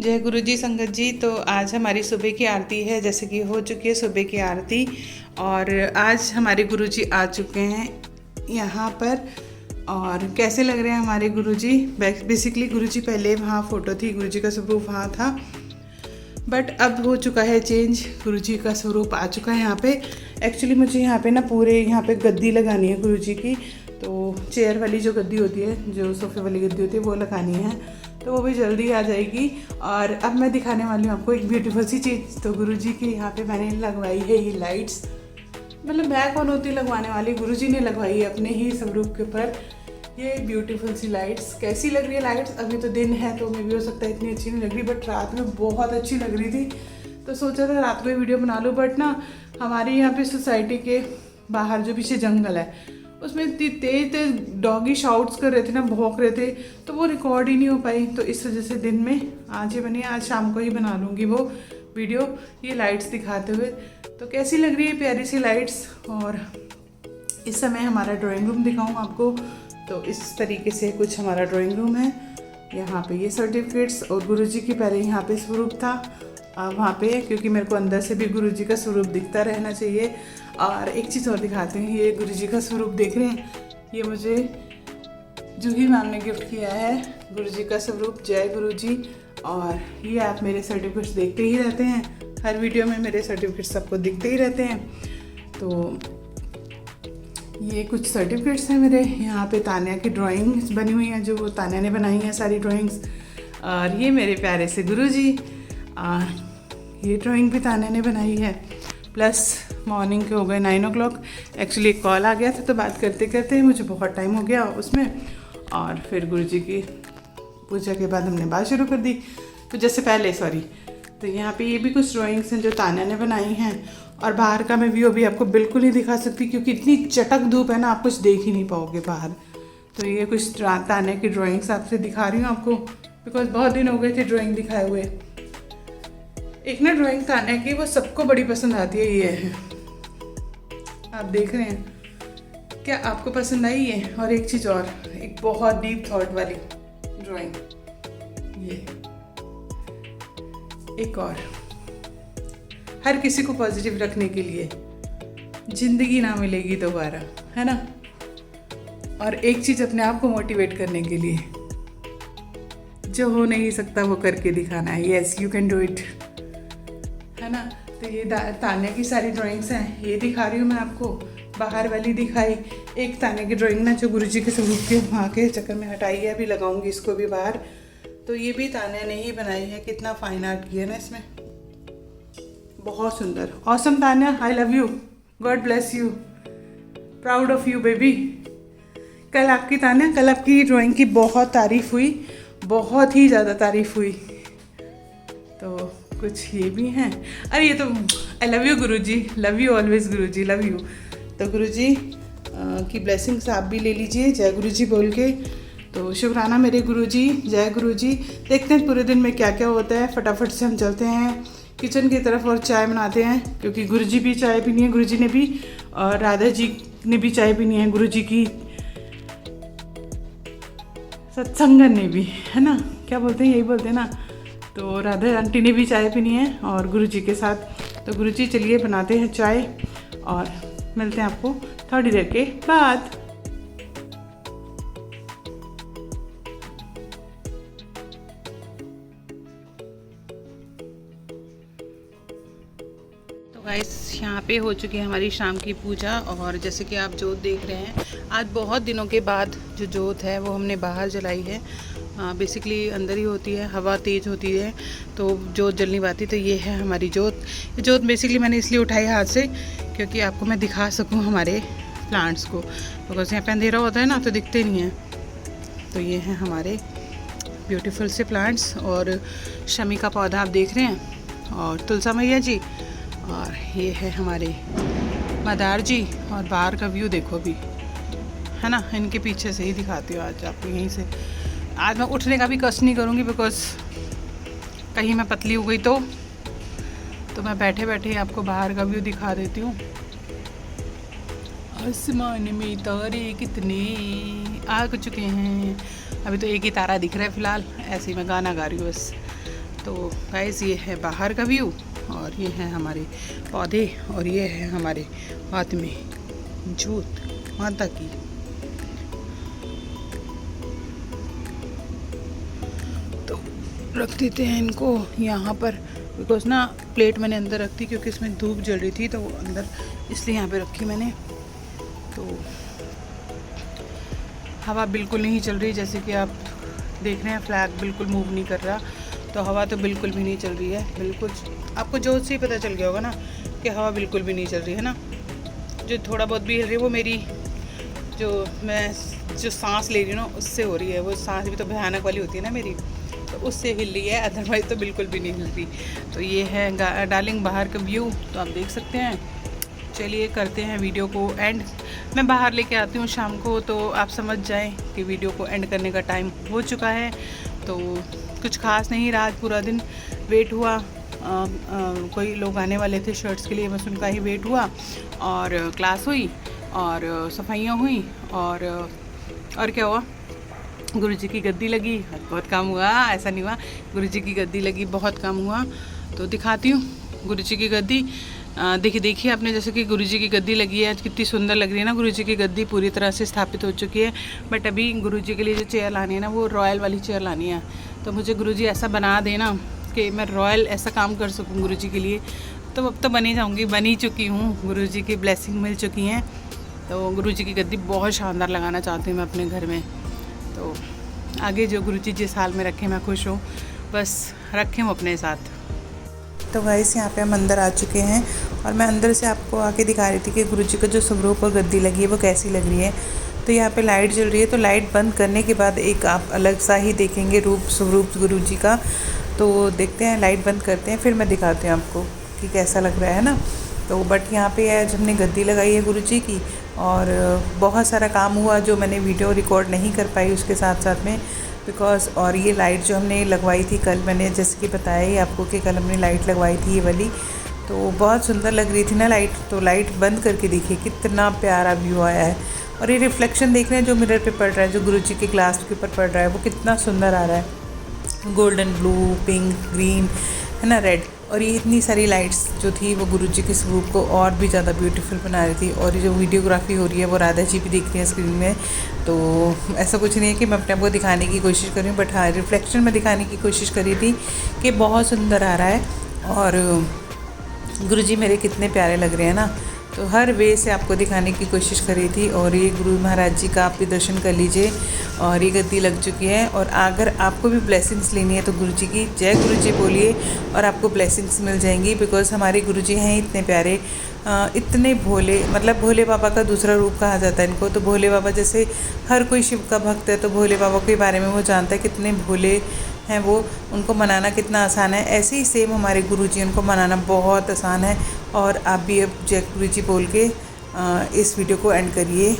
जय गुरु जी संगत जी। तो आज हमारी सुबह की आरती है, जैसे कि हो चुकी है सुबह की आरती। और आज हमारे गुरु जी आ चुके हैं यहाँ पर। और कैसे लग रहे हैं हमारे गुरु जी? बेसिकली गुरु जी पहले वहाँ फ़ोटो थी, गुरु जी का स्वरूप वहाँ था, बट अब हो चुका है चेंज। गुरु जी का स्वरूप आ चुका है यहाँ पे। एक्चुअली मुझे यहाँ पे ना पूरे यहाँ पे गद्दी लगानी है गुरु जी की, तो चेयर वाली जो गद्दी होती है, जो सोफे वाली गद्दी होती है, वो लगानी है, तो वो भी जल्दी आ जाएगी। और अब मैं दिखाने वाली हूँ आपको एक ब्यूटीफुल सी चीज़। तो गुरुजी के यहाँ पे मैंने लगवाई है ये लाइट्स। मतलब मैं कौन होती लगवाने वाली, गुरुजी ने लगवाई है अपने ही स्वरूप के ऊपर ये ब्यूटीफुल सी लाइट्स। कैसी लग रही है लाइट्स? अभी तो दिन है तो मे भी हो सकता है इतनी अच्छी नहीं लग रही, बट रात में बहुत अच्छी लग रही थी, तो सोचा था रात को ही वीडियो बना लूँ। बट ना हमारे यहाँ पे सोसाइटी के बाहर जो पीछे जंगल है, उसमें इतनी तेज तेज डॉगी शाउट्स कर रहे थे ना, भौंक रहे थे, तो वो रिकॉर्ड ही नहीं हो पाई। तो इस वजह से दिन में आज ही बनी, आज शाम को ही बना लूँगी वो वीडियो ये लाइट्स दिखाते हुए। तो कैसी लग रही है प्यारी सी लाइट्स। और इस समय हमारा ड्राइंग रूम दिखाऊँ आपको, तो इस तरीके से कुछ हमारा ड्राइंग रूम है। यहाँ पे ये सर्टिफिकेट्स और गुरुजी की पहले यहाँ पे स्वरूप था वहाँ पे, क्योंकि मेरे को अंदर से भी गुरुजी का स्वरूप दिखता रहना चाहिए। और एक चीज़ और दिखाते हैं, ये गुरुजी का स्वरूप देख रहे हैं, ये मुझे जूही मैम ने गिफ्ट किया है, गुरुजी का स्वरूप। जय गुरुजी। और ये आप मेरे सर्टिफिकेट्स देखते ही रहते हैं, हर वीडियो में मेरे सर्टिफिकेट्स आपको दिखते ही रहते हैं। तो ये कुछ सर्टिफिकेट्स हैं मेरे। यहाँ पे तान्या की ड्राइंग्स बनी हुई हैं, जो वो तान्या ने बनाई हैं सारी ड्राइंग्स। और ये मेरे प्यारे से गुरुजी, ये ड्राइंग भी तान्या ने बनाई है। प्लस मॉर्निंग के हो गए 9 o'clock। एक्चुअली एक कॉल आ गया था, तो बात करते करते मुझे बहुत टाइम हो गया उसमें। और फिर गुरुजी की पूजा के बाद हमने बात शुरू कर दी, तो जैसे पहले सॉरी। तो यहाँ पे ये भी कुछ ड्राइंग्स हैं जो तान्या ने बनाई हैं। और बाहर का मैं व्यू अभी आपको बिल्कुल नहीं दिखा सकती, क्योंकि इतनी चटक धूप है ना, आप कुछ देख ही नहीं पाओगे बाहर। तो ये कुछ तान्या की ड्राइंग्स आपसे दिखा रही हूँ आपको, बिकॉज बहुत दिन हो गए थे ड्राइंग दिखाए हुए। एक ना ड्राइंग तान्या की वो सबको बड़ी पसंद आती है, ये है, आप देख रहे हैं, क्या आपको पसंद आई है? और एक चीज़ और, एक बहुत डीप थॉट वाली ड्राइंग, ये एक और, हर किसी को पॉजिटिव रखने के लिए, जिंदगी ना मिलेगी दोबारा, है ना। और एक चीज़ अपने आप को मोटिवेट करने के लिए, जो हो नहीं सकता वो करके दिखाना है। Yes you can do it, है ना। तो ये तान्या की सारी ड्राइंग्स हैं, ये दिखा रही हूँ मैं आपको। बाहर वाली दिखाई, एक तान्या की ड्राइंग ना जो गुरुजी के स्वरूप के वहाँ के चक्कर में हटाई है, अभी लगाऊंगी इसको भी बाहर। तो ये भी तान्या ने ही बनाई है, कितना फाइन आर्ट किया ना इसमें, बहुत सुंदर। Awesome Tanya, I love you, God bless you, proud of you baby. कल आपकी तान्या, कल आपकी ड्राइंग की बहुत तारीफ हुई, बहुत ही ज़्यादा तारीफ हुई। तो कुछ ये भी हैं। अरे ये तो I love you Guruji, love you always Guruji, love you. तो गुरुजी की ब्लेसिंग्स आप भी ले लीजिए जय गुरुजी बोल के। तो शुक्राना मेरे गुरुजी, जय गुरुजी। देखते हैं पूरे दिन में क्या क्या होता है। फटाफट से हम चलते हैं किचन की तरफ और चाय बनाते हैं, क्योंकि गुरुजी भी चाय पीनी है, गुरुजी ने भी, और राधा जी ने भी चाय पीनी है, गुरुजी की सत्संगन ने भी, है ना, क्या बोलते हैं, यही बोलते हैं ना। तो राधा आंटी ने भी चाय पीनी है और गुरुजी के साथ। तो गुरुजी चलिए बनाते हैं चाय और मिलते हैं आपको थोड़ी देर के बाद। तो गाइस यहाँ पे हो चुकी है हमारी शाम की पूजा। और जैसे कि आप जोत देख रहे हैं, आज बहुत दिनों के बाद जो जोत है वो हमने बाहर जलाई है। बेसिकली अंदर ही होती है, हवा तेज़ होती है तो जोत जल नहीं पाती। तो ये है हमारी जोत। जोत बेसिकली मैंने इसलिए उठाई हाथ से, क्योंकि आपको मैं दिखा सकूं हमारे प्लांट्स को, बिकॉज यहाँ पे अंधेरा होता है ना तो दिखते नहीं हैं। तो ये हैं हमारे ब्यूटीफुल से प्लांट्स। और शमी का पौधा आप देख रहे हैं, और तुलसा मैया जी, और ये है हमारे मदार जी। और बाहर का व्यू देखो भी, है ना, इनके पीछे से ही दिखाती हूँ आज आपको यहीं से। आज मैं उठने का भी कष्ट नहीं करूँगी, बिकॉज कहीं मैं पतली हो गई तो मैं बैठे बैठे आपको बाहर का व्यू दिखा देती हूँ। आसमान में तारे कितने आ चुके हैं। अभी तो एक ही तारा दिख रहा है फ़िलहाल, ऐसे ही मैं गाना गा रही हूँ बस। तो गाइस ये है बाहर का व्यू और ये है हमारे पौधे और ये है हमारे हाथ में जोत माता की। तो रख देते हैं इनको यहाँ पर, बिकॉज ना प्लेट मैंने अंदर रख दी क्योंकि इसमें धूप जल रही थी तो वो अंदर इसलिए यहाँ पे रखी मैंने। तो हवा बिल्कुल नहीं चल रही, जैसे कि आप देख रहे हैं फ्लैग बिल्कुल मूव नहीं कर रहा। तो हवा तो बिल्कुल भी नहीं चल रही है, बिल्कुल आपको जोत से ही पता चल गया होगा ना कि हवा बिल्कुल भी नहीं चल रही है ना। जो थोड़ा बहुत भी हिल रही है वो मेरी जो सांस ले रही हूँ ना उससे हो रही है। वो सांस भी तो भयानक वाली होती है ना मेरी, तो उससे हिल रही है, अदरवाइज़ तो बिल्कुल भी नहीं हिल रही। तो ये है डार्लिंग बाहर का व्यू, तो आप देख सकते हैं। चलिए करते हैं वीडियो को एंड। मैं बाहर लेके आती हूँ शाम को, तो आप समझ जाएं कि वीडियो को एंड करने का टाइम हो चुका है। तो कुछ खास नहीं रहा, आज पूरा दिन वेट हुआ। कोई लोग आने वाले थे शर्ट्स के लिए, बस उनका ही वेट हुआ और क्लास हुई और सफाइयाँ हुई और क्या हुआ, गुरुजी की गद्दी लगी, बहुत काम हुआ। ऐसा नहीं हुआ, गुरुजी की गद्दी लगी, बहुत काम हुआ। तो दिखाती हूँ गुरुजी की गद्दी। देखिए आपने, जैसे कि गुरुजी की गद्दी लगी है, कितनी सुंदर लग रही है ना। गुरुजी की गद्दी पूरी तरह से स्थापित हो चुकी है, बट अभी गुरुजी के लिए जो चेयर लानी है ना, वो रॉयल वाली चेयर लानी है। तो मुझे गुरुजी ऐसा बना देना कि मैं रॉयल ऐसा काम कर सकूँ गुरुजी के लिए। तो अब तो बनी जाऊँगी, बनी चुकी हूँ, गुरुजी की ब्लेसिंग मिल चुकी हैं। तो गुरुजी की गद्दी बहुत शानदार लगाना चाहती हूँ मैं अपने घर में। तो आगे जो गुरुजी जिस हाल में रखें मैं खुश हूँ, बस रखें वो अपने साथ। तो गाइस यहाँ पे हम अंदर आ चुके हैं और मैं अंदर से आपको आके दिखा रही थी कि गुरुजी का जो स्वरूप और गद्दी लगी है वो कैसी लग रही है। तो यहाँ पे लाइट जल रही है, तो लाइट बंद करने के बाद एक आप अलग सा ही देखेंगे स्वरूप गुरुजी का। तो देखते हैं, लाइट बंद करते हैं फिर मैं दिखाती हूँ आपको कि कैसा लग रहा है ना। तो बट यहाँ पे आज हमने गद्दी लगाई है गुरुजी की और बहुत सारा काम हुआ जो मैंने वीडियो रिकॉर्ड नहीं कर पाई उसके साथ साथ में, बिकॉज़ और ये लाइट जो हमने लगवाई थी कल, मैंने जैसे कि बताया ही आपको कि कल हमने लाइट लगवाई थी ये वाली, तो बहुत सुंदर लग रही थी ना लाइट। तो लाइट बंद करके देखिए कितना प्यारा व्यू आया है। और ये रिफ्लेक्शन देख रहे हैं जो मिरर पे पड़ रहा है, जो गुरुजी के ग्लास के ऊपर पड़ रहा है, वो कितना सुंदर आ रहा है। गोल्डन ब्लू, पिंक, ग्रीन, है ना, रेड। और ये इतनी सारी लाइट्स जो थी वो गुरुजी के स्वरूप को और भी ज़्यादा ब्यूटीफुल बना रही थी। और ये जो वीडियोग्राफी हो रही है वो राधा जी भी दिख रही है स्क्रीन में। तो ऐसा कुछ नहीं है कि मैं अपने आप को दिखाने की कोशिश कर रही हूँ, बट हाँ रिफ्लेक्शन में दिखाने की कोशिश करी थी कि बहुत सुंदर आ रहा है और गुरुजी मेरे कितने प्यारे लग रहे हैं ना। तो हर वे से आपको दिखाने की कोशिश करी थी। और ये गुरु महाराज जी का आप भी दर्शन कर लीजिए। और ये गद्दी लग चुकी है और अगर आपको भी ब्लेसिंग्स लेनी है तो गुरुजी की जय गुरुजी बोलिए और आपको ब्लेसिंग्स मिल जाएंगी। बिकॉज़ हमारे गुरुजी हैं इतने प्यारे, इतने भोले, मतलब भोले बाबा का दूसरा रूप कहा जाता है इनको। तो भोले बाबा जैसे हर कोई शिव का भक्त है तो भोले बाबा के बारे में वो जानता है कितने भोले हैं वो, उनको मनाना कितना आसान है। ऐसे ही सेम हमारे गुरुजी, उनको मनाना बहुत आसान है। और आप भी अब जय गुरुजी बोल के इस वीडियो को एंड करिए।